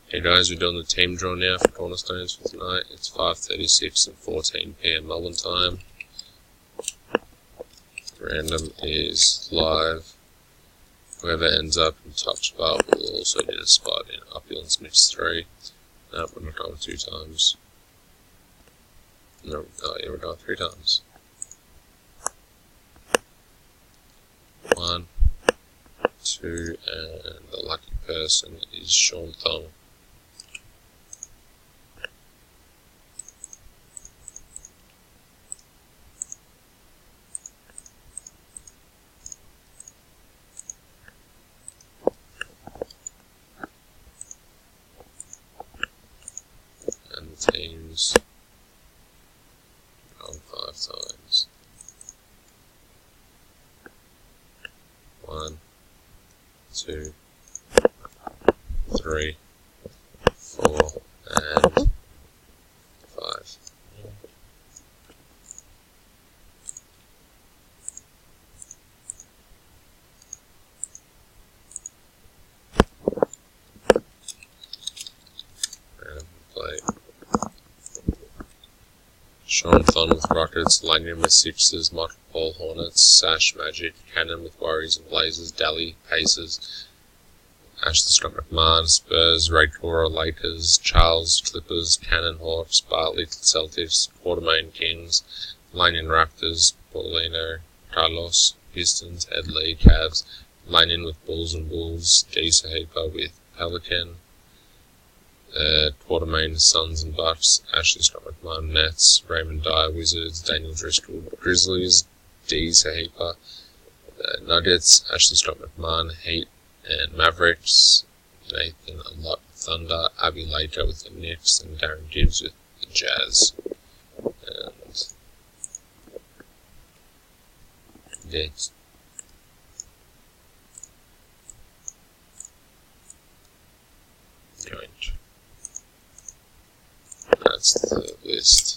Hey guys, we're doing the team draw now for Cornerstones for tonight. It's 5:36 and 14 PM Melbourne time. Random is live. Whoever ends up in top spot will also get a spot in Opulence Mix 3. No, we're not going 2 times. No, yeah, we're going 3 times. 1, 2, and the lucky person is Sean Thong. And the teams on 5 times. 1, 2, 3, 4, and 5. Random play. Sean Thon with Rockets, Lanyon with Sixers, Michael Paul Hornets, Sash Magic, Cannon with Warriors and Blazers, Daly Pacers, Ashley Scott McMahon, Spurs, Ray Cora, Lakers, Charles Clippers, Cannon Hawks, Bartley Celtics, Quartermain Kings, Lanyon Raptors, Paulino, Carlos, Pistons, Ed Lee Cavs, Lanyon with Bulls and Wolves, D. Sahipa with Pelican, Quartermain Suns and Bucks, Ashley Scott McMahon Nets, Raymond Dyer Wizards, Daniel Driscoll Grizzlies, D. Sahipa Nuggets, Ashley Scott McMahon Heat and Mavericks, Nathan Lott Thunder, Abby Laker with the Knicks, and Darren Gibbs with the Jazz. And get going. That's the list.